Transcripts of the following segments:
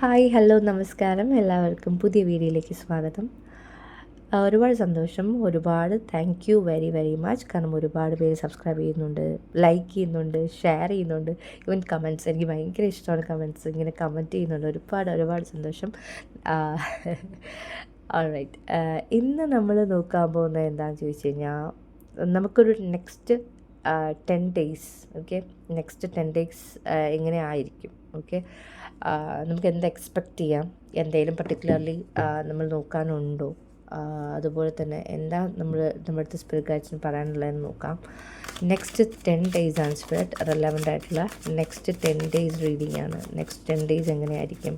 Hi hello നമസ്കാരം എല്ലാവർക്കും പുതിയ വീഡിയോയിലേക്ക് സ്വാഗതം. ഒരുപാട് സന്തോഷം, ഒരുപാട് thank you very very much. കാരണം ഒരുപാട് പേര് സബ്സ്ക്രൈബ് ചെയ്യുന്നുണ്ട്, ലൈക്ക് ചെയ്യുന്നുണ്ട്, ഷെയർ ചെയ്യുന്നുണ്ട്, ഈവൻ കമൻറ്റ്സ്. എനിക്ക് ഭയങ്കര ഇഷ്ടമാണ് കമൻറ്റ്സ്, ഇങ്ങനെ കമൻറ്റ് ചെയ്യുന്നുണ്ട്. ഒരുപാട് സന്തോഷം. ഓൾറൈറ്റ്, ഇന്ന് നമ്മൾ നോക്കാൻ പോകുന്നത് എന്താണെന്ന് ചോദിച്ചു കഴിഞ്ഞാൽ, നമുക്കൊരു next 10 days, okay, next 10 days എങ്ങനെ ആയിരിക്കും, ഓക്കെ. നമുക്ക് എന്ത് എക്സ്പെക്റ്റ് ചെയ്യാം, എന്തെങ്കിലും പർട്ടിക്കുലർലി നമ്മൾ നോക്കാനുണ്ടോ, അതുപോലെ തന്നെ എന്താ നമ്മുടെ അടുത്ത് സ്പിരിറ്റ് ഗൈഡ്സിന് പറയാനുള്ളതെന്ന് നോക്കാം. നെക്സ്റ്റ് 10 ഡേയ്സ് ആണ് സ്പിരിറ്റ് റെലവൻ്റ് ആയിട്ടുള്ള നെക്സ്റ്റ് 10 ഡേയ്സ് റീഡിംഗ് ആണ്. നെക്സ്റ്റ് 10 ഡേയ്സ് എങ്ങനെയായിരിക്കും,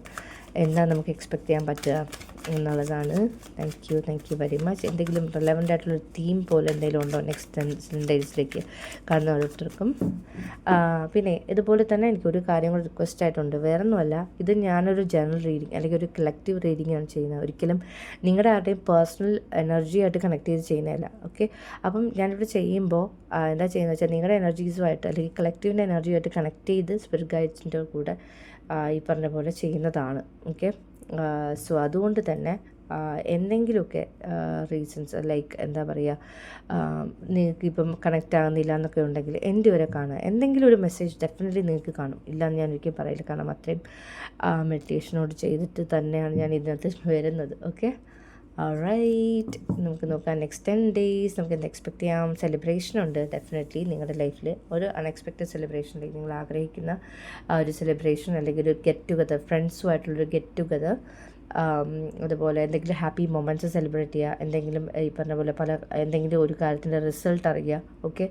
എന്താ നമുക്ക് എക്സ്പെക്റ്റ് ചെയ്യാൻ പറ്റുക എന്നുള്ളതാണ്. Thank you very much. എന്തെങ്കിലും റെലവൻ്റ് ആയിട്ടുള്ളൊരു തീം പോലെ എന്തെങ്കിലും ഉണ്ടോ നെക്സ്റ്റ് 10 ഡേയ്സിലേക്ക് കാണുന്ന ഓരോരുത്തർക്കും? പിന്നെ ഇതുപോലെ തന്നെ എനിക്കൊരു കാര്യം കൂടി റിക്വസ്റ്റ് ആയിട്ടുണ്ട്. വേറൊന്നുമല്ല, ഇത് ഞാനൊരു ജനറൽ റീഡിങ് അല്ലെങ്കിൽ ഒരു കളക്റ്റീവ് റീഡിംഗ് ആണ് ചെയ്യുന്നത്. ഒരിക്കലും നിങ്ങളുടെ ആരുടെയും പേഴ്സണൽ എനർജിയായിട്ട് കണക്ട് ചെയ്ത് ചെയ്യുന്നതല്ല, ഓക്കെ. അപ്പം ഞാനിവിടെ ചെയ്യുമ്പോൾ എന്താ ചെയ്യുന്നത് വെച്ചാൽ, നിങ്ങളുടെ എനർജീസുമായിട്ട് അല്ലെങ്കിൽ കളക്റ്റീവിൻ്റെ എനർജിയായിട്ട് കണക്ട് ചെയ്ത് സ്പിരിറ്റ് ഗൈഡ്സിൻ്റെ കൂടെ ഈ പറഞ്ഞ പോലെ ചെയ്യുന്നതാണ്, ഓക്കെ. സോ അതുകൊണ്ട് തന്നെ എന്തെങ്കിലുമൊക്കെ റീസൺസ്, ലൈക്ക് എന്താ പറയുക, നിങ്ങൾക്ക് ഇപ്പം കണക്റ്റ് ആകുന്നില്ല എന്നൊക്കെ ഉണ്ടെങ്കിൽ എൻ്റെ വരെ കാണുക. എന്തെങ്കിലും ഒരു മെസ്സേജ് ഡെഫിനറ്റ്ലി നിങ്ങൾക്ക് കാണും, ഇല്ലയെന്ന് ഞാൻ ഒരിക്കലും പറയില്ല. കാരണം അത്രയും മെഡിറ്റേഷനോട് ചെയ്തിട്ട് തന്നെയാണ് ഞാൻ ഇതിനകത്ത് വരുന്നത്, ഓക്കെ. റൈറ്റ്, നമുക്ക് നോക്കാം നെക്സ്റ്റ് 10 ഡേയ്സ് നമുക്ക് എന്ത് എക്സ്പെക്റ്റ് ചെയ്യാം. സെലിബ്രേഷൻ ഉണ്ട് ഡെഫിനറ്റ്ലി നിങ്ങളുടെ ലൈഫിൽ. ഒരു അൺഎക്സ്പെക്റ്റഡ് സെലിബ്രേഷൻ, അല്ലെങ്കിൽ നിങ്ങൾ ആഗ്രഹിക്കുന്ന ഒരു സെലിബ്രേഷൻ, അല്ലെങ്കിൽ ഒരു ഗെറ്റ് ടുഗദർ, ഫ്രണ്ട്സുമായിട്ടുള്ളൊരു ഗെറ്റ് ടുഗദർ. അതുപോലെ എന്തെങ്കിലും ഹാപ്പി മൊമെൻറ്റ്സ് സെലിബ്രേറ്റ് ചെയ്യുക, എന്തെങ്കിലും ഈ പറഞ്ഞ പോലെ എന്തെങ്കിലും ഒരു കാര്യത്തിൻ്റെ റിസൾട്ട് അറിയുക, ഓക്കെ.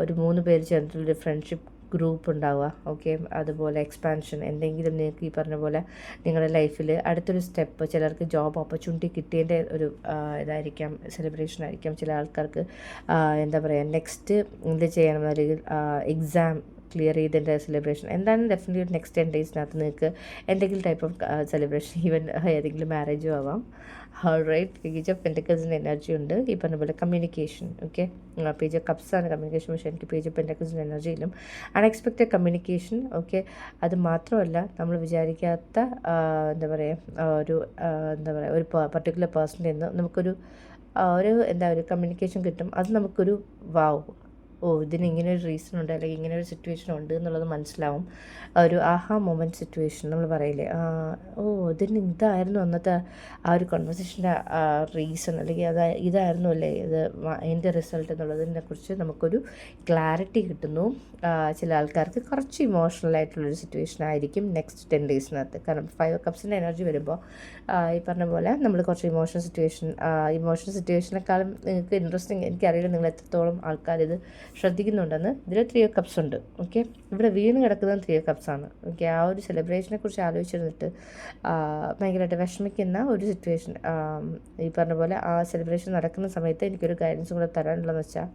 ഒരു 3 പേര് ചേർന്നിട്ടുള്ളൊരു ഫ്രണ്ട്ഷിപ്പ് ഗ്രൂപ്പ് ഉണ്ടാവുക, ഓക്കെ. അതുപോലെ എക്സ്പാൻഷൻ, എന്തെങ്കിലും നിങ്ങൾക്ക് ഈ പറഞ്ഞ പോലെ നിങ്ങളുടെ ലൈഫിൽ അടുത്തൊരു സ്റ്റെപ്പ്, ചിലർക്ക് ജോബ് ഓപ്പർച്യൂണിറ്റി കിട്ടിയതിൻ്റെ ഒരു ഇതായിരിക്കാം, സെലിബ്രേഷൻ ആയിരിക്കാം. ചില ആൾക്കാർക്ക് എന്താ പറയുക, നെക്സ്റ്റ് എന്ത് ചെയ്യണം, അല്ലെങ്കിൽ എക്സാം ക്ലിയർ ചെയ്തതിൻ്റെ സെലിബ്രേഷൻ. എന്തായാലും ഡെഫിനറ്റ്ലി നെക്സ്റ്റ് 10 ഡേയ്സിനകത്ത് നിങ്ങൾക്ക് എന്തെങ്കിലും ടൈപ്പ് ഓഫ് സെലിബ്രേഷൻ, ഈവൻ ഏതെങ്കിലും മാരേജും ആവാം. റൈറ്റ്, പേജ് ഓഫ് പെൻറ്റക്കിൾസിൻ്റെ എനർജി ഉണ്ട്. ഈ പറഞ്ഞ പോലെ കമ്മ്യൂണിക്കേഷൻ, ഓക്കെ. പേജ് ഓഫ് കപ്സാണ് കമ്മ്യൂണിക്കേഷൻ, പക്ഷേ എനിക്ക് പേജ് ഓഫ് പെൻറ്റക്കിൾസിൻ്റെ എനർജിയിലും അൺഎക്സ്പെക്റ്റഡ് കമ്മ്യൂണിക്കേഷൻ, ഓക്കെ. അത് മാത്രമല്ല, നമ്മൾ വിചാരിക്കാത്ത എന്താ പറയുക, എന്താ പറയുക, ഒരു പർട്ടിക്കുലർ പേഴ്സണിൽ നിന്ന് നമുക്കൊരു ഒരു കമ്മ്യൂണിക്കേഷൻ കിട്ടും. അത് നമുക്കൊരു വാവ്, ഇതിന് ഇങ്ങനെ ഒരു റീസൺ ഉണ്ട്, അല്ലെങ്കിൽ ഇങ്ങനെ ഒരു സിറ്റുവേഷൻ ഉണ്ട് എന്നുള്ളത് മനസ്സിലാവും. ഒരു ആഹാ മൊമെൻറ്റ് സിറ്റുവേഷൻ നമ്മൾ പറയില്ലേ, ഇതിന് ഇതായിരുന്നു അന്നത്തെ ഒരു കോൺവെർസേഷൻ്റെ റീസൺ, അല്ലെങ്കിൽ ഇതായിരുന്നു അല്ലേ അതിൻ്റെ റിസൾട്ട് എന്നുള്ളതിനെ കുറിച്ച് നമുക്കൊരു ക്ലാരിറ്റി കിട്ടുന്നു. ചില ആൾക്കാർക്ക് കുറച്ച് ഇമോഷണൽ ആയിട്ടുള്ളൊരു സിറ്റുവേഷൻ ആയിരിക്കും നെക്സ്റ്റ് 10 ഡേയ്സിനകത്ത്. കാരണം 5 കപ്സിൻ്റെ എനർജി വരുമ്പോൾ ഈ പറഞ്ഞ പോലെ നമ്മൾ കുറച്ച് ഇമോഷണൽ സിറ്റുവേഷനേക്കാളും നിങ്ങൾക്ക് ഇൻട്രസ്റ്റിംഗ്, എനിക്കറിയില്ല നിങ്ങൾ എത്രത്തോളം ആൾക്കാർ ഇത് ശ്രദ്ധിക്കുന്നുണ്ടെന്ന്. ഇതിൽ 3 കപ്സ് ഉണ്ട്, ഓക്കെ. ഇവിടെ വീണ് കിടക്കുന്നത് 3 കപ്സാണ്, ഓക്കെ. ആ ഒരു സെലിബ്രേഷനെ കുറിച്ച് ആലോചിച്ചിരുന്നിട്ട് ഭയങ്കരമായിട്ട് വിഷമിക്കുന്ന ഒരു സിറ്റുവേഷൻ, ഈ പറഞ്ഞ പോലെ ആ സെലിബ്രേഷൻ നടക്കുന്ന സമയത്ത് എനിക്കൊരു ഗൈഡൻസ് കൂടെ തരാനുള്ളതെന്ന് വെച്ചാൽ,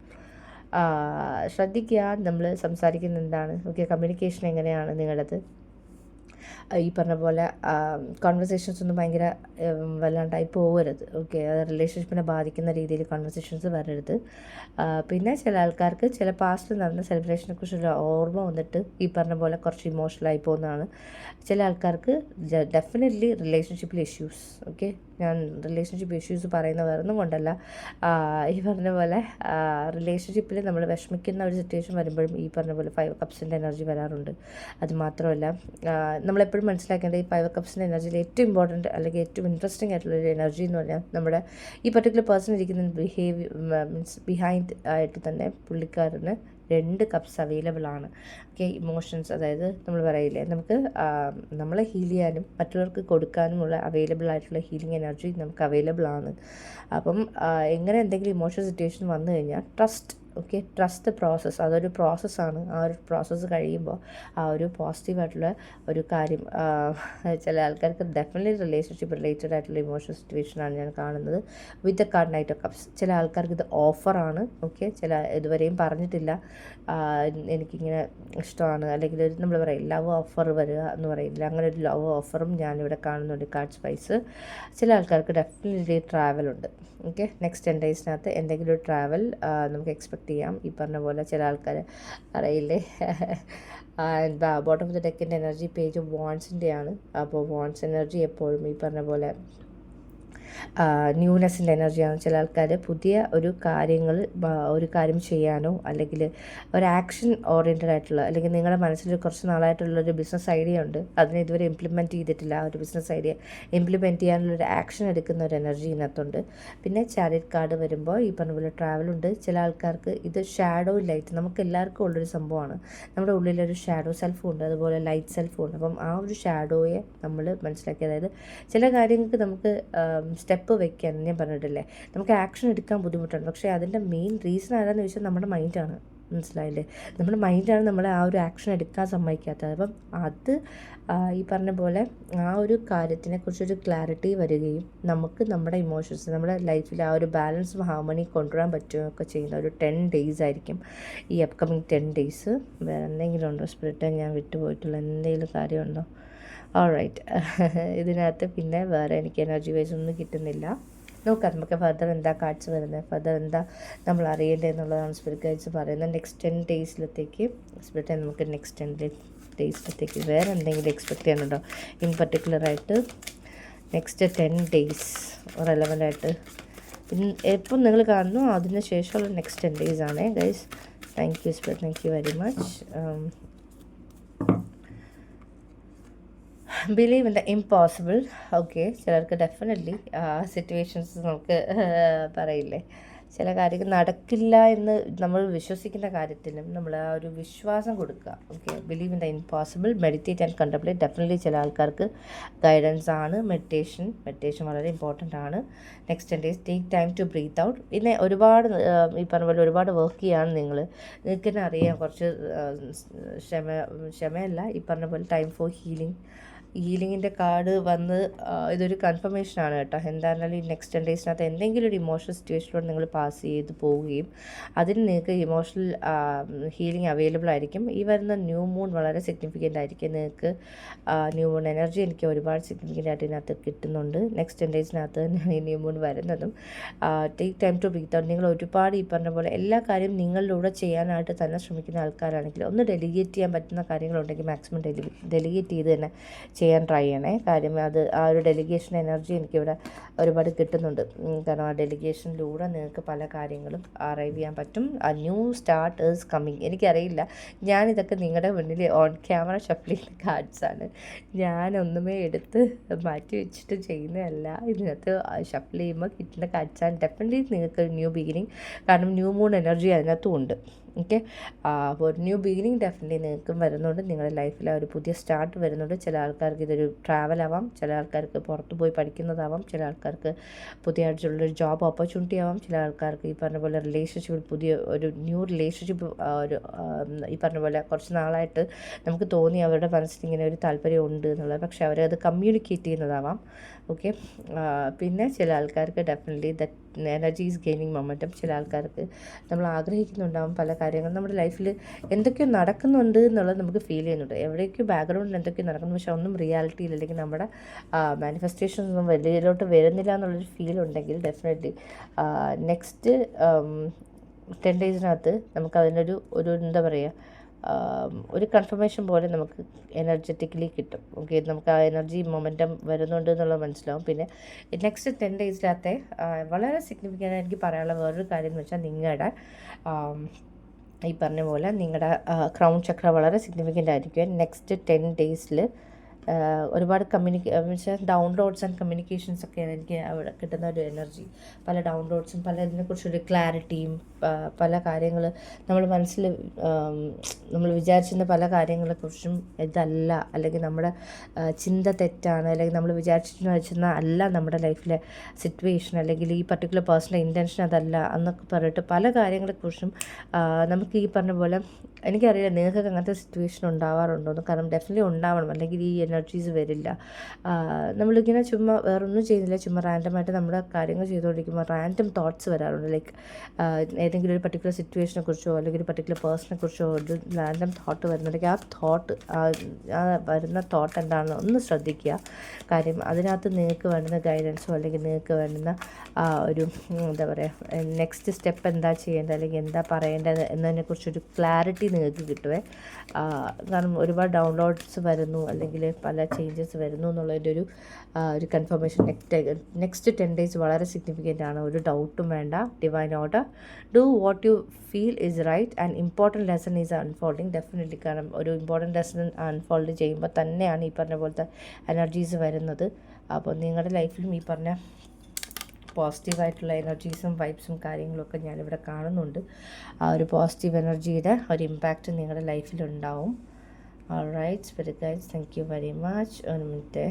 ശ്രദ്ധിക്കുക നമ്മൾ സംസാരിക്കുന്ന എന്താണ്, ഓക്കെ. കമ്മ്യൂണിക്കേഷൻ എങ്ങനെയാണ് നിങ്ങളത്, ഈ പറഞ്ഞ പോലെ കോൺവെർസേഷൻസ് ഒന്നും ഭയങ്കര വല്ലാണ്ടായി പോകരുത്, ഓക്കെ. അത് റിലേഷൻഷിപ്പിനെ ബാധിക്കുന്ന രീതിയിൽ കോൺവെർസേഷൻസ് വരരുത്. പിന്നെ ചില ആൾക്കാർക്ക് ചില പാസ്റ്റിൽ നടന്ന സെലിബ്രേഷനെ കുറിച്ചുള്ള ഓർമ്മ വന്നിട്ട് ഈ പറഞ്ഞ പോലെ കുറച്ച് ഇമോഷണലായി പോകുന്നതാണ്. ചില ആൾക്കാർക്ക് ഡെഫിനറ്റ്ലി റിലേഷൻഷിപ്പിൽ ഇഷ്യൂസ്, ഓക്കെ. ഞാൻ റിലേഷൻഷിപ്പ് ഇഷ്യൂസ് പറയുന്ന വേറൊന്നും കൊണ്ടല്ല, ഈ പറഞ്ഞ പോലെ റിലേഷൻഷിപ്പിൽ നമ്മൾ വിഷമിക്കുന്ന ഒരു സിറ്റുവേഷൻ വരുമ്പോഴും ഈ പറഞ്ഞ പോലെ 5 കപ്സിൻ്റെ എനർജി വരാറുണ്ട്. അത് മാത്രമല്ല, നമ്മളെപ്പോഴും മനസ്സിലാക്കേണ്ടത് ഈ 5 കപ്സിൻ്റെ എനർജിയിൽ ഏറ്റവും ഇമ്പോർട്ടൻറ്റ് അല്ലെങ്കിൽ ഏറ്റവും ഇൻട്രസ്റ്റിംഗ് ആയിട്ടുള്ളൊരു എനർജി എന്ന് പറഞ്ഞാൽ, നമ്മുടെ ഈ പർട്ടിക്കുലർ പേഴ്സൺ ഇരിക്കുന്ന മീൻസ് ബിഹൈൻഡ് ആയിട്ട് തന്നെ പുള്ളിക്കാരന് 2 കപ്സ് അവൈലബിൾ ആണ്, ഓക്കെ. ഇമോഷൻസ്, അതായത് നമ്മൾ പറയില്ലേ, നമുക്ക് നമ്മളെ ഹീൽ ചെയ്യാനും മറ്റുള്ളവർക്ക് കൊടുക്കാനുമുള്ള അവൈലബിൾ ആയിട്ടുള്ള ഹീലിംഗ് എനർജി നമുക്ക് അവൈലബിൾ ആണ്. അപ്പം എങ്ങനെ എന്തെങ്കിലും ഇമോഷണൽ സിറ്റുവേഷൻ വന്നു കഴിഞ്ഞാൽ trust, okay. Trust the process, അതൊരു പ്രോസസ്സാണ്. ആ ഒരു പ്രോസസ്സ് കഴിയുമ്പോൾ ആ ഒരു പോസിറ്റീവായിട്ടുള്ള ഒരു കാര്യം, ചില ആൾക്കാർക്ക് ഡെഫിനറ്റ്ലി റിലേഷൻഷിപ്പ് റിലേറ്റഡ് ആയിട്ടുള്ള ഇമോഷണൽ സിറ്റുവേഷനാണ് ഞാൻ കാണുന്നത് with the card knight of cups. ചില ആൾക്കാർക്ക് ഇത് ഓഫറാണ്, ഓക്കെ. ഇതുവരെയും പറഞ്ഞിട്ടില്ല, എനിക്കിങ്ങനെ ഇഷ്ടമാണ്, അല്ലെങ്കിൽ ഒരു നമ്മൾ പറയും ലവ് ഓഫർ വരിക എന്ന് പറയില്ല, അങ്ങനെ ഒരു ലവ് ഓഫറും ഞാനിവിടെ കാണുന്നുണ്ട് കാർഡ് സ്പൈസ്. ചില ആൾക്കാർക്ക് ഡെഫിനറ്റ്ലി ട്രാവലുണ്ട്. ഓക്കെ, നെക്സ്റ്റ് 10 ഡേയ്സിനകത്ത് എന്തെങ്കിലും ഒരു ട്രാവൽ നമുക്ക് എക്സ്പെക്റ്റ് ചെയ്യാം. ഈ പറഞ്ഞ പോലെ ചില ആൾക്കാർ അറിയില്ലേ ബോട്ടം ഓഫ് ദ ഡെക്കിൻ്റെ എനർജി പേജ് വാൺസിൻ്റെയാണ്. അപ്പോൾ വാൺസ് എനർജി എപ്പോഴും ഈ പറഞ്ഞ പോലെ ന്യൂനെസ്സിൻ്റെ എനർജിയാണ്. ചില ആൾക്കാർ പുതിയ ഒരു കാര്യം ചെയ്യാനോ അല്ലെങ്കിൽ ഒരു ആക്ഷൻ ഓറിയൻറ്റഡ് ആയിട്ടുള്ള, അല്ലെങ്കിൽ നിങ്ങളുടെ മനസ്സിൽ കുറച്ച് നാളായിട്ടുള്ളൊരു ബിസിനസ് ഐഡിയ ഉണ്ട്, അതിനെ ഇതുവരെ ഇംപ്ലിമെൻറ്റ് ചെയ്തിട്ടില്ല. ആ ഒരു ബിസിനസ് ഐഡിയ ഇംപ്ലിമെൻറ്റ് ചെയ്യാനുള്ളൊരു ആക്ഷൻ എടുക്കുന്ന ഒരു എനർജി ഇതിനകത്തുണ്ട്. പിന്നെ ചാരിറ്റ് കാർഡ് വരുമ്പോൾ ഈ പറഞ്ഞ പോലെ ട്രാവലുണ്ട്. ചില ആൾക്കാർക്ക് ഇത് ഷാഡോ ലൈറ്റ്, നമുക്ക് എല്ലാവർക്കും ഉള്ളൊരു സംഭവമാണ്. നമ്മുടെ ഉള്ളിലൊരു ഷാഡോ സെൽഫും ഉണ്ട്, അതുപോലെ ലൈറ്റ് സെൽഫും ഉണ്ട്. അപ്പം ആ ഒരു ഷാഡോയെ നമ്മൾ മനസ്സിലാക്കി, അതായത് ചില കാര്യങ്ങൾക്ക് നമുക്ക് സ്റ്റെപ്പ് വെക്കാൻ ഞാൻ പറഞ്ഞിട്ടില്ലേ, നമുക്ക് ആക്ഷൻ എടുക്കാൻ ബുദ്ധിമുട്ടാണ്. പക്ഷേ അതിൻ്റെ മെയിൻ റീസൺ ആരാന്ന് ചോദിച്ചാൽ നമ്മുടെ മൈൻഡാണ്. മനസ്സിലായില്ലേ? നമ്മുടെ മൈൻഡാണ് നമ്മളെ ആ ഒരു ആക്ഷൻ എടുക്കാൻ സമ്മതിക്കാത്തത്. അപ്പം അത് ഈ പറഞ്ഞ പോലെ ആ ഒരു കാര്യത്തിനെ കുറിച്ചൊരു ക്ലാരിറ്റി വരികയും നമുക്ക് നമ്മുടെ ഇമോഷൻസ്, നമ്മുടെ ലൈഫിൽ ആ ഒരു ബാലൻസും ഹാർമണി കൊണ്ടുവരാൻ പറ്റുകയൊക്കെ ചെയ്യുന്ന ഒരു 10 ഡേയ്സ് ആയിരിക്കും ഈ അപ്കമിങ് 10 ഡേയ്സ്. വേറെ എന്തെങ്കിലും ഉണ്ടോ സ്പിരിറ്റ് ഞാൻ വിട്ടുപോയിട്ടുള്ള എന്തെങ്കിലും കാര്യമുണ്ടോ? ഓൾറൈറ്റ്. ഇതിനകത്ത് പിന്നെ വേറെ എനിക്ക് എനർജി വൈസ് ഒന്നും കിട്ടുന്നില്ല. നോക്കാം നമുക്ക് ഫർദർ എന്താ കാർഡ്സ് വരുന്നത്, ഫർദർ എന്താ നമ്മൾ അറിയേണ്ടത് എന്നുള്ളതാണ് സ്പിരിറ്റ് ഗൈഡ്സ് പറയുന്നത്. നെക്സ്റ്റ് 10 ഡേയ്സിലത്തേക്ക് സ്പിരിറ്റ് നമുക്ക് നെക്സ്റ്റ് 10 ഡേയ്സിലത്തേക്ക് വേറെ എന്തെങ്കിലും എക്സ്പെക്റ്റ് ചെയ്യാനുണ്ടോ ഇൻ പർട്ടിക്കുലറായിട്ട് നെക്സ്റ്റ് 10 ഡേയ്സ് റെലവൻ്റ് ആയിട്ട് എപ്പം നിങ്ങൾ കാണുന്നു അതിന് ശേഷമുള്ള നെക്സ്റ്റ് 10 ഡേയ്സ് ആണ് guys. Thank you spirit, thank you very much. Believe in the impossible. Okay, ചിലർക്ക് ഡെഫിനറ്റ്ലി സിറ്റുവേഷൻസ് നമുക്ക് പറയില്ലേ, ചില കാര്യങ്ങൾ നടക്കില്ല എന്ന് നമ്മൾ വിശ്വസിക്കുന്ന കാര്യത്തിനും നമ്മൾ ആ ഒരു വിശ്വാസം കൊടുക്കുക. Okay, believe in the impossible, meditate and contemplate. Definitely ചില ആൾക്കാർക്ക് ഗൈഡൻസ് ആണ് മെഡിറ്റേഷൻ വളരെ ഇമ്പോർട്ടൻ്റ് ആണ്. Next 10 days take time to breathe out. പിന്നെ ഒരുപാട് ഈ പറഞ്ഞ പോലെ ഒരുപാട് വർക്ക് ചെയ്യാണ് നിങ്ങൾക്ക് തന്നെ അറിയാം. കുറച്ച് ക്ഷമയല്ല, ഈ പറഞ്ഞ പോലെ ടൈം ഫോർ ഹീലിങ്ങിൻ്റെ കാർഡ് വന്ന് ഇതൊരു കൺഫർമേഷനാണ് കേട്ടോ. എന്തായിരുന്നാലും ഈ നെക്സ്റ്റ് 10 ഡേയ്സിനകത്ത് എന്തെങ്കിലും ഒരു ഇമോഷണൽ സിറ്റുവേഷനിലൂടെ നിങ്ങൾ പാസ് ചെയ്ത് പോവുകയും അതിന് നിങ്ങൾക്ക് ഇമോഷണൽ ഹീലിംഗ് അവൈലബിൾ ആയിരിക്കും. ഈ വരുന്ന ന്യൂ മൂൺ വളരെ സിഗ്നിഫിക്കൻ്റ് ആയിരിക്കും നിങ്ങൾക്ക്. ന്യൂ മൂൺ എനർജി എനിക്ക് ഒരുപാട് സിഗ്നിഫിക്കൻ്റ് ആയിട്ട് ഇതിനകത്ത് കിട്ടുന്നുണ്ട്. നെക്സ്റ്റ് 10 ഡേയ്സിനകത്ത് ഈ ന്യൂ മൂൺ വരുന്നതും take time to breathe out. നിങ്ങൾ ഒരുപാട് ഈ പറഞ്ഞ പോലെ എല്ലാ കാര്യവും നിങ്ങളിലൂടെ ചെയ്യാനായിട്ട് തന്നെ ശ്രമിക്കുന്ന ആൾക്കാരാണെങ്കിൽ ഒന്ന് ഡെലിഗേറ്റ് ചെയ്യാൻ പറ്റുന്ന കാര്യങ്ങളുണ്ടെങ്കിൽ മാക്സിമം ഡെലിഗേറ്റ് ചെയ്ത് തന്നെ ചെയ്യാൻ ട്രൈ ചെയ്യണേ. കാര്യം അത് ആ ഒരു ഡെലിഗേഷൻ എനർജി എനിക്കിവിടെ ഒരുപാട് കിട്ടുന്നുണ്ട്. കാരണം ആ ഡെലിഗേഷനിലൂടെ നിങ്ങൾക്ക് പല കാര്യങ്ങളും അറൈവ് ചെയ്യാൻ പറ്റും. ആ ന്യൂ സ്റ്റാർട്ട് ഈസ് കമ്മിങ്. എനിക്കറിയില്ല, ഞാനിതൊക്കെ നിങ്ങളുടെ മുന്നിൽ ഓൺ ക്യാമറ ഷഫിൾ ചെയ്യുന്ന കാർഡ്സാണ്. ഞാനൊന്നുമേ എടുത്ത് മാറ്റി വെച്ചിട്ട് ചെയ്യുന്നതല്ല. ഇതിനകത്ത് ഷഫിൾ ചെയ്യുമ്പോൾ കിട്ടുന്ന കാർഡ്സാണ്. ഡെഫിനറ്റ്ലി നിങ്ങൾക്ക് ന്യൂ ബിഗിനിങ്, കാരണം ന്യൂ മൂൺ എനർജി അതിനകത്തും ഉണ്ട്. ഓക്കെ, അപ്പോൾ ഒരു ന്യൂ ബിഗിനിങ് ഡെഫിനറ്റ്ലി നിങ്ങൾക്കും വരുന്നുണ്ട്. നിങ്ങളുടെ ലൈഫിൽ ഒരു പുതിയ സ്റ്റാർട്ട് വരുന്നുണ്ട്. ചില ആൾക്കാർക്ക് ഇതൊരു ട്രാവലാവാം, ചില ആൾക്കാർക്ക് പുറത്ത് പോയി പഠിക്കുന്നതാവാം, ചില ആൾക്കാർക്ക് പുതിയതായിട്ടുള്ളൊരു ജോബ് ഓപ്പർച്യൂണിറ്റി ആവാം, ചില ആൾക്കാർക്ക് ഈ പറഞ്ഞ പോലെ റിലേഷൻഷിപ്പിൽ പുതിയ ഒരു ന്യൂ റിലേഷൻഷിപ്പ് ഈ പറഞ്ഞ പോലെ കുറച്ച് നാളായിട്ട് നമുക്ക് തോന്നി അവരുടെ മനസ്സിൽ ഇങ്ങനെ ഒരു താല്പര്യം ഉണ്ട് എന്നുള്ളത്, പക്ഷേ അവരത് കമ്മ്യൂണിക്കേറ്റ് ചെയ്യുന്നതാവാം. ഓക്കെ, പിന്നെ ചില ആൾക്കാർക്ക് definitely that energy is gaining momentum. ചില ആൾക്കാർക്ക് നമ്മൾ ആഗ്രഹിക്കുന്നുണ്ടാവും പല കാര്യങ്ങൾ നമ്മുടെ ലൈഫിൽ എന്തൊക്കെയോ നടക്കുന്നുണ്ട് എന്നുള്ളത് നമുക്ക് ഫീൽ ചെയ്യുന്നുണ്ട്. എവിടേക്കോ ബാക്ക്ഗ്രൗണ്ടിൽ എന്തൊക്കെയോ നടക്കുന്നു, പക്ഷെ ഒന്നും റിയാലിറ്റിയിൽ അല്ലെങ്കിൽ നമ്മുടെ മാനിഫെസ്റ്റേഷൻസ് ഒന്നും വലിയതിലോട്ട് വരുന്നില്ല എന്നുള്ളൊരു ഫീൽ ഉണ്ടെങ്കിൽ ഡെഫിനറ്റ്ലി നെക്സ്റ്റ് 10 ഡേയ്സിനകത്ത് നമുക്ക് അതിനൊരു എന്താ പറയുക, ഒരു കൺഫർമേഷൻ പോലെ നമുക്ക് എനർജറ്റിക്കലി കിട്ടും. ഓക്കെ, നമുക്ക് ആ എനർജി മൊമെൻറ്റം വരുന്നുണ്ട് എന്നുള്ളത് മനസ്സിലാവും. പിന്നെ നെക്സ്റ്റ് 10 ഡേയ്സിനകത്തെ വളരെ സിഗ്നിഫിക്കൻ്റ് എനിക്ക് പറയാനുള്ള വേറൊരു കാര്യം എന്ന് വെച്ചാൽ നിങ്ങളുടെ ഈ പറഞ്ഞ പോലെ നിങ്ങളുടെ ക്രൗൺ ചക്ര വളരെ സിഗ്നിഫിക്കൻ്റ് ആയിരിക്കും. നെക്സ്റ്റ് 10 ഡേയ്സിൽ ഒരുപാട് ഡൗൺലോഡ്സ് ആൻഡ് കമ്മ്യൂണിക്കേഷൻസ് ഒക്കെ എനിക്ക് അവിടെ കിട്ടുന്ന ഒരു എനർജി. പല ഡൗൺലോഡ്സും പല ഇതിനെക്കുറിച്ചൊരു ക്ലാരിറ്റിയും പല കാര്യങ്ങൾ നമ്മൾ മനസ്സിൽ നമ്മൾ വിചാരിച്ചിരുന്ന പല കാര്യങ്ങളെക്കുറിച്ചും ഇതല്ല, അല്ലെങ്കിൽ നമ്മുടെ ചിന്ത തെറ്റാണ്, അല്ലെങ്കിൽ നമ്മൾ വിചാരിച്ചിട്ട് വെച്ചിരുന്ന അല്ല നമ്മുടെ ലൈഫിലെ സിറ്റുവേഷൻ, അല്ലെങ്കിൽ ഈ പർട്ടിക്കുലർ പേഴ്സണൽ ഇൻറ്റൻഷൻ അതല്ല എന്നൊക്കെ പറഞ്ഞിട്ട് പല കാര്യങ്ങളെക്കുറിച്ചും നമുക്ക് ഈ പറഞ്ഞ പോലെ എനിക്കറിയില്ല നിങ്ങൾക്ക് അങ്ങനത്തെ സിറ്റുവേഷൻ ഉണ്ടാവാറുണ്ടോയെന്ന്. കാരണം ഡെഫിനറ്റ്ലി ഉണ്ടാവണം, അല്ലെങ്കിൽ ഈ എനർജീസ് വരില്ല. നമ്മളിങ്ങനെ ചുമ്മാ വേറൊന്നും ചെയ്യുന്നില്ല, ചുമ്മാ റാൻഡമായിട്ട് നമ്മുടെ കാര്യങ്ങൾ ചെയ്തുകൊണ്ടിരിക്കുമ്പോൾ റാൻഡം തോട്ട്സ് വരാറുണ്ട്. ലൈക്ക് ഏതെങ്കിലും ഒരു പർട്ടിക്കുലർ സിറ്റുവേഷനെ കുറിച്ചോ അല്ലെങ്കിൽ ഒരു പർട്ടിക്കുലർ പേഴ്സണെ കുറിച്ചോ ഒരു റാൻഡം തോട്ട് വരുന്നുണ്ടെങ്കിൽ ആ തോട്ട് വരുന്ന തോട്ട് എന്താണെന്ന് ഒന്ന് ശ്രദ്ധിക്കുക. കാര്യം അതിനകത്ത് നിങ്ങൾക്ക് വേണ്ടുന്ന ഗൈഡൻസോ അല്ലെങ്കിൽ നിങ്ങൾക്ക് വേണ്ടുന്ന ഒരു എന്താ പറയുക നെക്സ്റ്റ് സ്റ്റെപ്പ് എന്താ ചെയ്യേണ്ടത് അല്ലെങ്കിൽ എന്താ പറയേണ്ടത് എന്നതിനെക്കുറിച്ചൊരു ക്ലാരിറ്റി നിങ്ങൾക്ക് കിട്ടുമേ. കാരണം ഒരുപാട് ഡൗൺലോഡ്സ് വരുന്നു അല്ലെങ്കിൽ പല ചേഞ്ചസ് വരുന്നു എന്നുള്ളതിൻ്റെ ഒരു കൺഫർമേഷൻ നെക്സ്റ്റ് 10 days വളരെ സിഗ്നിഫിക്കൻ്റ് ആണ്. ഒരു ഡൗട്ടും വേണ്ട. Divine order, do what you feel is right and important lesson is unfolding. Definitely കാരണം ഒരു ഇമ്പോർട്ടൻറ്റ് ലെസൺ അൺഫോൾഡ് ചെയ്യുമ്പോൾ തന്നെയാണ് ഈ പറഞ്ഞ പോലത്തെ എനർജീസ് വരുന്നത്. അപ്പോൾ നിങ്ങളുടെ ലൈഫിലും ഈ പറഞ്ഞ പോസിറ്റീവായിട്ടുള്ള എനർജീസും വൈബ്സും കാര്യങ്ങളൊക്കെ ഞാനിവിടെ കാണുന്നുണ്ട്. ആ ഒരു പോസിറ്റീവ് എനർജിയുടെ ഒരു ഇമ്പാക്റ്റ് നിങ്ങളുടെ ലൈഫിലുണ്ടാവും. Alright spirit guides, thank you very much. ഒരു മിനിറ്റ്,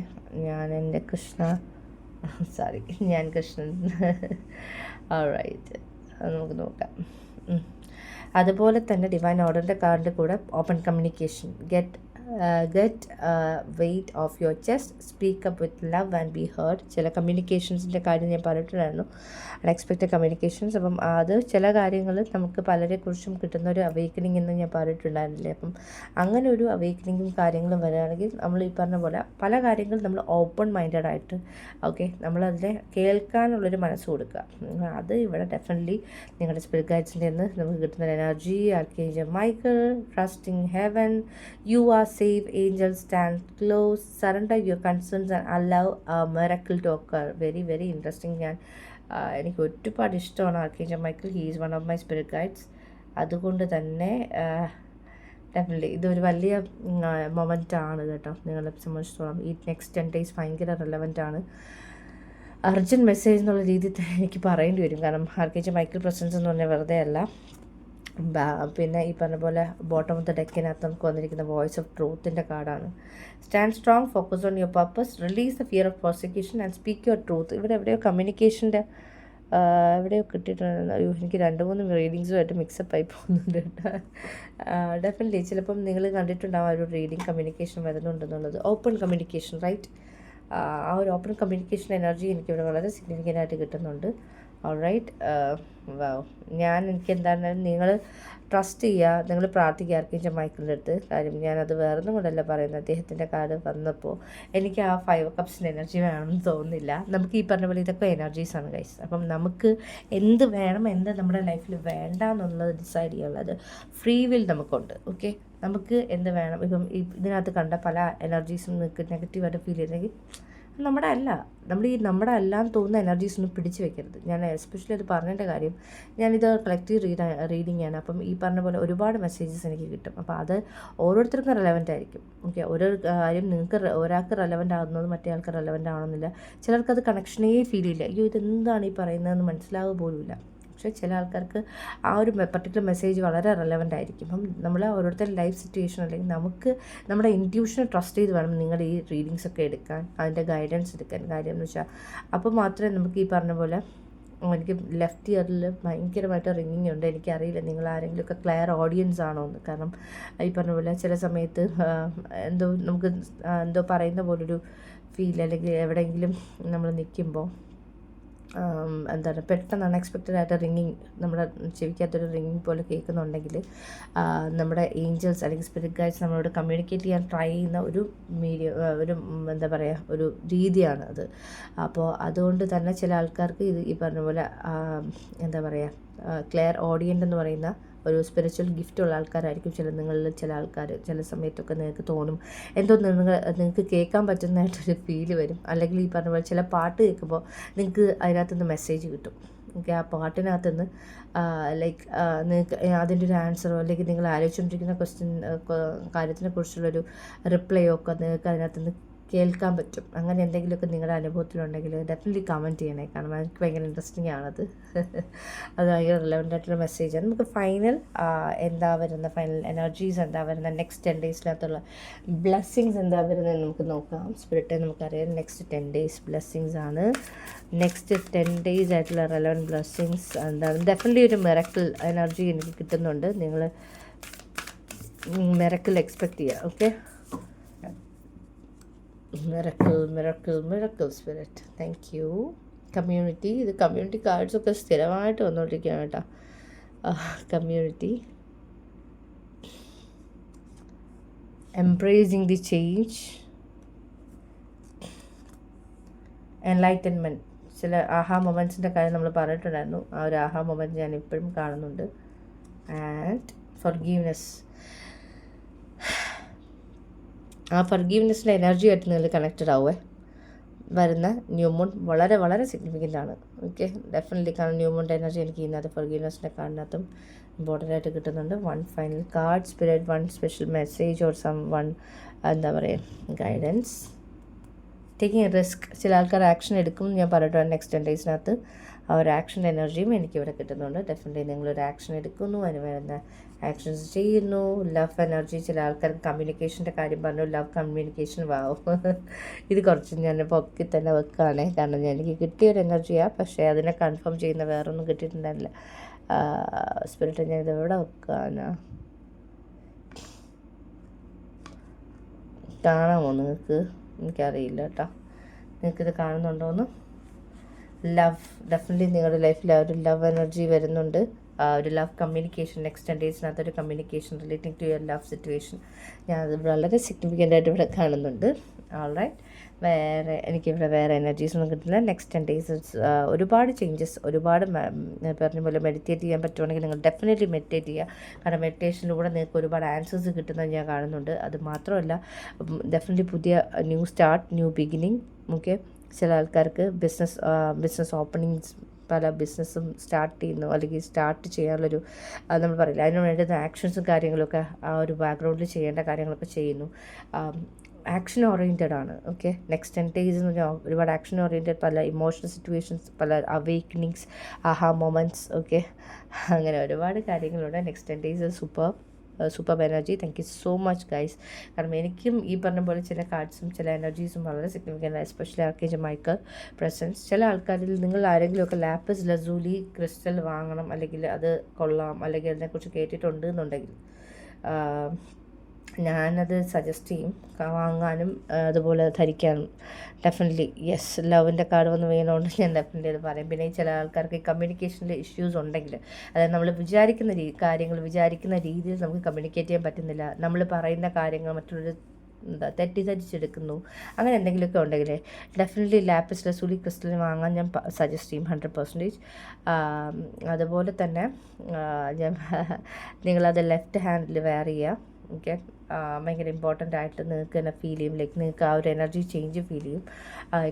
ഞാൻ കൃഷ്ണൻ. ഓൾറൈറ്റ്, നമുക്ക് നോക്കാം. അതുപോലെ തന്നെ ഡിവൈൻ ഓർഡറിൻ്റെ കാർഡിൻ്റെ കൂടെ open communication, get weight of your chest, speak up with love and B heard. ചില കമ്മ്യൂണിക്കേഷൻസിൻ്റെ കാര്യം ഞാൻ പറഞ്ഞിട്ടുണ്ടായിരുന്നു, അൺഎക്സ്പെക്റ്റഡ് കമ്മ്യൂണിക്കേഷൻസ്. അപ്പം അത് ചില കാര്യങ്ങൾ നമുക്ക് പലരെക്കുറിച്ചും കിട്ടുന്ന ഒരു അവേക്കനിങ് എന്ന് ഞാൻ പറഞ്ഞിട്ടുണ്ടായിരുന്നില്ലേ. അപ്പം അങ്ങനെ ഒരു അവേക്കനിങ്ങും കാര്യങ്ങളും വരികയാണെങ്കിൽ നമ്മൾ ഈ പറഞ്ഞ പോലെ പല കാര്യങ്ങളും നമ്മൾ ഓപ്പൺ മൈൻഡഡ് ആയിട്ട് നമ്മളതിനെ കേൾക്കാനുള്ളൊരു മനസ്സ് കൊടുക്കുക. അത് ഇവിടെ ഡെഫിനറ്റ്ലി നിങ്ങളുടെ സ്പിരിറ്റ് ഗൈഡ്സിൻ്റെ നിന്ന് നമുക്ക് കിട്ടുന്ന energy. Archangel Michael, trusting heaven, you are safe, angels stand close, surrender your concerns and allow a miracle to occur. Very very interesting. എനിക്ക് ഒരുപാട് ഇഷ്ടമാണ് archangel Michael. He is one of my spirit guides. അതുകൊണ്ട് തന്നെ definitely ഇതൊരു വലിയ moment ആണ് കേട്ടോ നിങ്ങളെ സംബന്ധിച്ചിടത്തോളം. ഈ നെക്സ്റ്റ് 10 days ഭയങ്കര റിലവൻ്റ് ആണ്. അർജൻറ്റ് മെസ്സേജ് എന്നുള്ള രീതിയിൽ എനിക്ക് പറയേണ്ടി വരും. കാരണം ആർക്കേഞ്ചൽ മൈക്കിൾ പ്രസൻസ് എന്ന് പറഞ്ഞാൽ വെറുതെ അല്ല. പിന്നെ ഈ പറഞ്ഞ പോലെ ബോട്ടം ഓഫ് ദ ഡെക്കിനകത്ത് നമുക്ക് വന്നിരിക്കുന്ന വോയിസ് ഓഫ് ട്രൂത്തിൻ്റെ കാർഡാണ്. Stand strong, focus on your purpose, release the fear of prosecution and speak your truth. ഇവിടെ എവിടെയോ കമ്മ്യൂണിക്കേഷൻ്റെ എവിടെയോ കിട്ടിയിട്ടുണ്ട്. എനിക്ക് 2-3 റീഡിങ്സുമായിട്ട് മിക്സപ്പ് ആയി പോകുന്നുണ്ട് കേട്ടോ. ഡെഫിനറ്റ്ലി ചിലപ്പം നിങ്ങൾ കണ്ടിട്ടുണ്ടാവും ഒരു റീഡിങ് കമ്മ്യൂണിക്കേഷൻ വരുന്നുണ്ടെന്നുള്ളത്. Open communication, right? ആ ഒരു ഓപ്പൺ കമ്മ്യൂണിക്കേഷൻ എനർജി എനിക്കിവിടെ വളരെ സിഗ്നിഫിക്കൻ്റ് ആയിട്ട് കിട്ടുന്നുണ്ട്. ഓൾറൈറ്റ്, എനിക്ക് എന്താണെങ്കിലും നിങ്ങൾ ട്രസ്റ്റ് ചെയ്യുക, നിങ്ങൾ പ്രാർത്ഥിക്കുക ആർക്കേഞ്ചൽ മൈക്കിളിൻ്റെ അടുത്ത്. കാര്യം ഞാനത് വേറൊന്നും കൊണ്ടല്ല പറയുന്നത്. അദ്ദേഹത്തിൻ്റെ കാർഡ് വന്നപ്പോൾ എനിക്ക് ആ 5 of Cups എനർജി വേണമെന്ന് തോന്നുന്നില്ല. നമുക്ക് ഈ പറഞ്ഞ പോലെ ഇതൊക്കെ എനർജീസാണ് ഗൈസ്. അപ്പം നമുക്ക് എന്ത് വേണം, എന്ത് നമ്മുടെ ലൈഫിൽ വേണ്ട എന്നുള്ളത് ഡിസൈഡ് ചെയ്യാനുള്ളത് ഫ്രീ വിൽ നമുക്കുണ്ട്. ഓക്കെ, നമുക്ക് എന്ത് വേണം. ഇപ്പം ഇതിനകത്ത് കണ്ട പല എനർജീസും നിങ്ങൾക്ക് നെഗറ്റീവായിട്ട് ഫീൽ ചെയ്തെങ്കിൽ നമ്മുടെ അല്ലാന്ന് തോന്നുന്ന എനർജീസ് ഒന്നും പിടിച്ച് വെക്കരുത്. ഞാൻ എസ്പെഷ്യലി അത് പറഞ്ഞതിൻ്റെ കാര്യം, ഞാനിത് കളക്റ്റീവ് റീഡിംഗ് ആണ്. അപ്പം ഈ പറഞ്ഞ പോലെ ഒരുപാട് മെസ്സേജസ് എനിക്ക് കിട്ടും. അപ്പോൾ അത് ഓരോരുത്തർക്കും റെലവൻ്റ് ആയിരിക്കും. ഓക്കെ, ഓരോ കാര്യം നിങ്ങൾക്ക് ഒരാൾക്ക് റെലവൻ്റ് ആകുന്നത് മറ്റേ ആൾക്ക് റെലവൻ്റ് ആവണമെന്നില്ല. ചിലർക്കത് കണക്ഷനേ ഫീൽ ചെയ്യില്ല. അയ്യോ ഇതെന്താണ് ഈ പറയുന്നതെന്ന് മനസ്സിലാവുക പോലുമില്ല. പക്ഷേ ചില ആൾക്കാർക്ക് ആ ഒരു പർട്ടിക്കുലർ മെസ്സേജ് വളരെ റെലവൻ്റ് ആയിരിക്കും. അപ്പം നമ്മൾ ഓരോരുത്തരുടെ ലൈഫ് സിറ്റുവേഷൻ അല്ലെങ്കിൽ നമുക്ക് നമ്മുടെ ഇൻറ്റ്യൂഷനെ ട്രസ്റ്റ് ചെയ്ത് വേണം നിങ്ങൾ ഈ റീഡിങ്സ് ഒക്കെ എടുക്കാൻ, അതിൻ്റെ ഗൈഡൻസ് എടുക്കാൻ. കാര്യം എന്ന് വെച്ചാൽ അപ്പോൾ മാത്രമേ നമുക്ക് ഈ പറഞ്ഞ പോലെ എനിക്ക് ലെഫ്റ്റ് ഇയറിൽ ഭയങ്കരമായിട്ട് റിങ്ങിങ് ഉണ്ട്. എനിക്കറിയില്ല നിങ്ങൾ ആരെങ്കിലുമൊക്കെ ക്ലിയർ ഓഡിയൻസ് ആണോ എന്ന്. കാരണം ഈ പറഞ്ഞ പോലെ ചില സമയത്ത് നമുക്ക് പറയുന്ന പോലൊരു ഫീൽ, അല്ലെങ്കിൽ എവിടെയെങ്കിലും നമ്മൾ നിൽക്കുമ്പോൾ എന്താണ് പെട്ടെന്ന് അൺഎക്സ്പെക്റ്റഡ് ആയിട്ട് റിങ്ങിങ് നമ്മുടെ ചെവിക്കകത്തൊരു റിങ്ങിങ് പോലെ കേൾക്കുന്നുണ്ടെങ്കിൽ നമ്മുടെ ഏഞ്ചൽസ് അല്ലെങ്കിൽ സ്പിരിറ്റ് ഗൈഡ്സ് നമ്മളോട് കമ്മ്യൂണിക്കേറ്റ് ചെയ്യാൻ ട്രൈ ചെയ്യുന്ന ഒരു എന്താ പറയുക ഒരു രീതിയാണ് അത്. അപ്പോൾ അതുകൊണ്ട് തന്നെ ചില ആൾക്കാർക്ക് ഇത് ഈ പറഞ്ഞ പോലെ എന്താ പറയുക ക്ലിയർ ഓഡിയൻ്റ് എന്ന് പറയുന്ന ഒരു സ്പിരിച്വൽ ഗിഫ്റ്റുള്ള ആൾക്കാരായിരിക്കും നിങ്ങളിൽ ചില ആൾക്കാർ. ചില സമയത്തൊക്കെ നിങ്ങൾക്ക് തോന്നും എന്തോ നിങ്ങൾക്ക് കേൾക്കാൻ പറ്റുന്നതായിട്ടൊരു ഫീല് വരും. അല്ലെങ്കിൽ ഈ പറഞ്ഞ പോലെ ചില പാട്ട് കേൾക്കുമ്പോൾ നിങ്ങൾക്ക് അതിനകത്തുനിന്ന് മെസ്സേജ് കിട്ടും. ഓക്കെ, ആ പാട്ടിനകത്തുനിന്ന് ലൈക്ക് നിങ്ങൾക്ക് അതിൻ്റെ ഒരു ആൻസറോ അല്ലെങ്കിൽ നിങ്ങൾ ആലോചിച്ചുകൊണ്ടിരിക്കുന്ന കാര്യത്തിനെക്കുറിച്ചുള്ളൊരു റിപ്ലൈയോ ഒക്കെ നിങ്ങൾക്ക് അതിനകത്തുനിന്ന് കേൾക്കാൻ പറ്റും. അങ്ങനെ എന്തെങ്കിലുമൊക്കെ നിങ്ങളുടെ അനുഭവത്തിലുണ്ടെങ്കിൽ ഡെഫിനറ്റ്ലി കമൻറ്റ് ചെയ്യണേ. കാരണം എനിക്ക് ഭയങ്കര ഇൻട്രസ്റ്റിംഗ് ആണത്. അത് ഭയങ്കര റിലവൻ്റ് ആയിട്ടുള്ള മെസ്സേജാണ്. നമുക്ക് ഫൈനൽ ഫൈനൽ എനർജീസ് എന്താ വരുന്നത്, നെക്സ്റ്റ് 10 daysനകത്തുള്ള ബ്ലെസ്സിങ്സ് എന്താ വരുന്നത് നമുക്ക് നോക്കാം. സ്പിരിറ്റെ നമുക്കറിയാം നെക്സ്റ്റ് 10 days ബ്ലെസ്സിങ്സ് ആണ്. നെക്സ്റ്റ് 10 days ആയിട്ടുള്ള റിലവൻ്റ് ബ്ലെസ്സിങ്സ് എന്താണ്? ഡെഫിനറ്റ്ലി ഒരു മിറക്കിൾ എനർജി എനിക്ക് കിട്ടുന്നുണ്ട്. നിങ്ങൾ മിറക്കിൾ എക്സ്പെക്റ്റ് ചെയ്യുക. Okay, miracle spirit. Thank U. Community, ഇത് കമ്മ്യൂണിറ്റി കാർഡ്സൊക്കെ സ്ഥിരമായിട്ട് വന്നുകൊണ്ടിരിക്കുകയാണ് കേട്ടോ. Community, embracing the change, enlightenment. ചില ആഹാ മൊമെൻറ്റ്സിൻ്റെ കാര്യം നമ്മൾ പറഞ്ഞിട്ടുണ്ടായിരുന്നു. ആ ഒരു ആഹാ മൊമെൻറ്റ് ഞാൻ ഇപ്പോഴും കാണുന്നുണ്ട്. And forgiveness. ആ ഫർഗീവ്നെസ്സിൻ്റെ എനർജി ആയിട്ട് നിങ്ങൾ കണക്റ്റഡ് ആവുമേ. വരുന്ന ന്യൂ മൂൺ വളരെ വളരെ സിഗ്നിഫിക്കൻ്റ് ആണ്. Okay, definitely. കാരണം ന്യൂ മൂണിൻ്റെ എനർജി എനിക്ക് ഇതിനകത്ത് ഫർഗീവ്നെസ്സിൻ്റെ കാർഡിനകത്തും ഇമ്പോർട്ടൻ്റ് ആയിട്ട് കിട്ടുന്നുണ്ട്. One final card spirit, one special message or someone എന്താ പറയുക ഗൈഡൻസ്. Taking A risk. ചില ആൾക്കാർ ആക്ഷൻ എടുക്കും ഞാൻ പറഞ്ഞിട്ടുണ്ട്. നെക്സ്റ്റ് 10 ഡേയ്സിനകത്ത് ആ ഒരു ആക്ഷൻ എനർജിയും എനിക്കിവിടെ കിട്ടുന്നുണ്ട്. ഡെഫിനറ്റ്ലി നിങ്ങളൊരു ആക്ഷൻ എടുക്കുന്നു, അതിന് വരുന്ന ആക്ഷൻസ് ചെയ്യുന്നു. Love energy. ചില ആൾക്കാർക്ക് കമ്മ്യൂണിക്കേഷൻ്റെ കാര്യം പറഞ്ഞു. ലവ് കമ്മ്യൂണിക്കേഷൻ വാവും. ഇത് കുറച്ച് ഞാൻ പൊക്കി തന്നെ വെക്കുകയാണേ. കാരണം എനിക്ക് കിട്ടിയൊരു എനർജിയാണ്. പക്ഷേ അതിനെ കൺഫേം ചെയ്യുന്ന വേറൊന്നും കിട്ടിയിട്ടുണ്ടായില്ല. സ്പിരിറ്റ് ഞാനിത് എവിടെ വെക്കാനാ കാണാമോ നിങ്ങൾക്ക്? എനിക്കറിയില്ല കേട്ടോ. നിങ്ങൾക്കിത് കാണുന്നുണ്ടോയെന്ന്? ലവ്. ഡെഫിനറ്റ്ലി നിങ്ങളുടെ ലൈഫിൽ ആ ഒരു ലവ് എനർജി വരുന്നുണ്ട്. ഒരു ലവ് കമ്മ്യൂണിക്കേഷൻ നെക്സ്റ്റ് 10 ഡേയ്സിനകത്തൊരു communication relating to your love situation ഞാനത് വളരെ സിഗ്നിഫിക്കൻ്റ് ആയിട്ട് ഇവിടെ കാണുന്നുണ്ട്. ഓൾറൈറ്റ്. എനിക്കിവിടെ വേറെ എനർജീസ് ഒന്നും കിട്ടില്ല. നെക്സ്റ്റ് 10 ഡേയ്സ് ഒരുപാട് ചേഞ്ചസ്, ഒരുപാട് പറഞ്ഞ പോലെ മെഡിറ്റേറ്റ് ചെയ്യാൻ പറ്റുവാണെങ്കിൽ നിങ്ങൾ ഡെഫിനറ്റ്ലി മെഡിറ്റേറ്റ് ചെയ്യുക. കാരണം മെഡിറ്റേഷനിലൂടെ നിങ്ങൾക്ക് ഒരുപാട് ആൻസേഴ്സ് കിട്ടുന്നത് ഞാൻ കാണുന്നുണ്ട്. അത് മാത്രമല്ല, ഡെഫിനറ്റ്ലി പുതിയ new start, new beginning. Okay, ചില ആൾക്കാർക്ക് ബിസിനസ് ഓപ്പണിങ്സ്, പല ബിസിനസ്സും സ്റ്റാർട്ട് ചെയ്യുന്നു, അല്ലെങ്കിൽ സ്റ്റാർട്ട് ചെയ്യാനുള്ളൊരു നമ്മൾ പറയില്ല, അതിന് വേണ്ടുന്ന ആക്ഷൻസും കാര്യങ്ങളൊക്കെ ആ ഒരു ബാക്ക്ഗ്രൗണ്ടിൽ ചെയ്യേണ്ട കാര്യങ്ങളൊക്കെ ചെയ്യുന്നു. ആക്ഷൻ ഓറിയൻറ്റഡ് ആണ്. ഓക്കെ, നെക്സ്റ്റ് 10 ഡേയ്സ് എന്ന് പറഞ്ഞാൽ ഒരുപാട് ആക്ഷൻ ഓറിയൻറ്റഡ്, പല ഇമോഷണൽ സിറ്റുവേഷൻസ്, പല അവേക്കനിങ്സ്, ആഹാ മൊമെൻറ്റ്സ്. ഓക്കെ, അങ്ങനെ ഒരുപാട് കാര്യങ്ങളുണ്ട്. Next 10 days super energy. Thank you so much guys. കാരണം എനിക്കും ഈ പറഞ്ഞ പോലെ ചില കാർഡ്സും ചില എനർജീസും വളരെ സിഗ്നിഫിക്കൻ്റ് ആണ്. Especially archangel Michael presence. ചില ആൾക്കാരിൽ നിങ്ങൾ ആരെങ്കിലുമൊക്കെ ലാപ്പിസ് ലസൂലി ക്രിസ്റ്റൽ വാങ്ങണം, അല്ലെങ്കിൽ അത് കൊള്ളാം, അല്ലെങ്കിൽ അതിനെക്കുറിച്ച് കേട്ടിട്ടുണ്ട് എന്നുണ്ടെങ്കിൽ ഞാനത് സജസ്റ്റ് ചെയ്യും വാങ്ങാനും അതുപോലെ ധരിക്കാനും. ഡെഫിനറ്റ്ലി യെസ്, ലവിൻ്റെ കാർഡ് വന്ന് വീണുകൊണ്ട് ഞാൻ ഡെഫിനറ്റ്ലി അത് പറയും. പിന്നെ ചില ആൾക്കാർക്ക് ഈ കമ്മ്യൂണിക്കേഷനിൽ ഇഷ്യൂസ് ഉണ്ടെങ്കിൽ, അതായത് നമ്മൾ വിചാരിക്കുന്ന കാര്യങ്ങൾ വിചാരിക്കുന്ന രീതിയിൽ നമുക്ക് കമ്മ്യൂണിക്കേറ്റ് ചെയ്യാൻ പറ്റുന്നില്ല, നമ്മൾ പറയുന്ന കാര്യങ്ങൾ മറ്റുള്ളവർ തെറ്റിദ്ധരിച്ചെടുക്കുന്നു, അങ്ങനെ എന്തെങ്കിലുമൊക്കെ ഉണ്ടെങ്കിൽ ഡെഫിനറ്റ്ലി ലാപ്പിസ് ലസൂലി ക്രിസ്റ്റൽ വാങ്ങാൻ ഞാൻ സജസ്റ്റ് ചെയ്യും 100%. അതുപോലെ തന്നെ നിങ്ങളത് ലെഫ്റ്റ് ഹാൻഡിൽ വെയർ ചെയ്യുക. ഓക്കെ, ഭയങ്കര ഇമ്പോർട്ടൻ്റ് ആയിട്ട് നിങ്ങൾക്ക് തന്നെ ഫീൽ ചെയ്യും. ലൈക്ക് നിങ്ങൾക്ക് ആ ഒരു എനർജി ചേഞ്ച് ഫീൽ ചെയ്യും.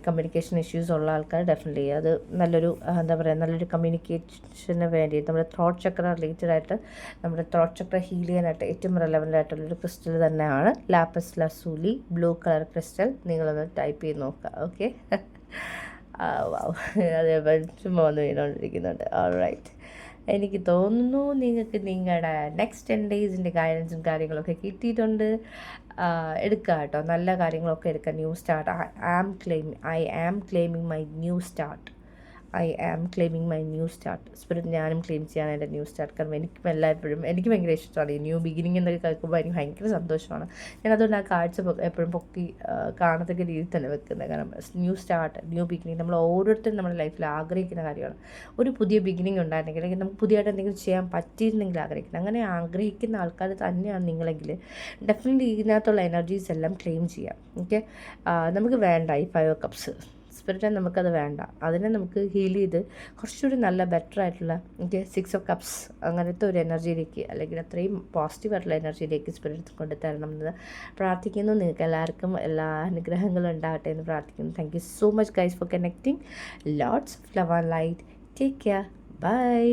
കമ്മ്യൂണിക്കേഷൻ ഇഷ്യൂസ് ഉള്ള ആൾക്കാർ ഡെഫിനറ്റ്ലി അത് നല്ലൊരു എന്താ പറയുക, നല്ലൊരു കമ്മ്യൂണിക്കേഷന് വേണ്ടിയിട്ട് നമ്മുടെ ത്രോട്ട് ചക്ര റിലേറ്റഡ് ആയിട്ട്, നമ്മുടെ ത്രോട്ട് ചക്ര ഹീൽ ചെയ്യാനായിട്ട് ഏറ്റവും റെലവൻ്റ് ആയിട്ടുള്ളൊരു ക്രിസ്റ്റൽ തന്നെയാണ് lapis lazuli blue colour crystal. നിങ്ങളൊന്ന് ടൈപ്പ് ചെയ്ത് നോക്കുക. ഓക്കെ, അതേപോലെ ചുമ്മാ വന്ന് വീണുകൊണ്ടിരിക്കുന്നുണ്ട്. ഓൾറൈറ്റ്. എനിക്ക് തോന്നുന്നു നിങ്ങൾക്ക് നിങ്ങളുടെ നെക്സ്റ്റ് 10 ഡേയ്സിൻ്റെ ഗൈഡൻസും കാര്യങ്ങളൊക്കെ കിട്ടിയിട്ടുണ്ട്. എടുക്കുക കേട്ടോ, നല്ല കാര്യങ്ങളൊക്കെ എടുക്കുക. New start. I am claiming my new start. Spirit ഞാനും ക്ലെയിം ചെയ്യാണ് എൻ്റെ ന്യൂ സ്റ്റാർട്ട്. കാരണം എനിക്ക് ഭയങ്കര ഇഷ്ടമാണ് ഈ ന്യൂ ബിഗിനിങ് എന്നൊക്കെ കേൾക്കുമ്പോൾ എനിക്ക് ഭയങ്കര സന്തോഷമാണ്. ഞാനതുകൊണ്ട് ആ കാഴ്ച എപ്പോഴും പൊക്കി കാണത്തക്ക രീതിയിൽ തന്നെ വെക്കുന്നത്. കാരണം ന്യൂ സ്റ്റാർട്ട്, ന്യൂ ബിഗിനിങ് നമ്മൾ ഓരോരുത്തരും നമ്മുടെ ലൈഫിൽ ആഗ്രഹിക്കുന്ന കാര്യമാണ്. ഒരു പുതിയ ബിഗിനിങ് ഉണ്ടായിരുന്നെങ്കിൽ, അല്ലെങ്കിൽ നമുക്ക് പുതിയതായിട്ട് എന്തെങ്കിലും ചെയ്യാൻ പറ്റിയിരുന്നെങ്കിൽ ആഗ്രഹിക്കുന്നത്. അങ്ങനെ ആഗ്രഹിക്കുന്ന ആൾക്കാർ തന്നെയാണ് നിങ്ങളെങ്കിൽ ഡെഫിനറ്റ്ലി ഇതിനകത്തുള്ള എനർജീസ് എല്ലാം ക്ലെയിം ചെയ്യാം. ഓക്കെ, നമുക്ക് വേണ്ട ഈ 5 കപ്സ് സ്പിരിറ്റ്, നമുക്കത് വേണ്ട. അതിനെ നമുക്ക് ഹീൽ ചെയ്ത് കുറച്ചുകൂടി നല്ല ബെറ്റർ ആയിട്ടുള്ള 6 ഓഫ് കപ്സ് അങ്ങനത്തെ ഒരു എനർജിയിലേക്ക്, അല്ലെങ്കിൽ അത്രയും പോസിറ്റീവ് ആയിട്ടുള്ള എനർജിയിലേക്ക് സ്പിരിറ്റ് കൊണ്ടുതരണം എന്ന് പ്രാർത്ഥിക്കുന്നു. നിങ്ങൾക്ക് എല്ലാവർക്കും എല്ലാ അനുഗ്രഹങ്ങളും ഉണ്ടാകട്ടെ എന്ന് പ്രാർത്ഥിക്കുന്നു. Thank you so much guys for connecting. Lots of love and light. Take care. By.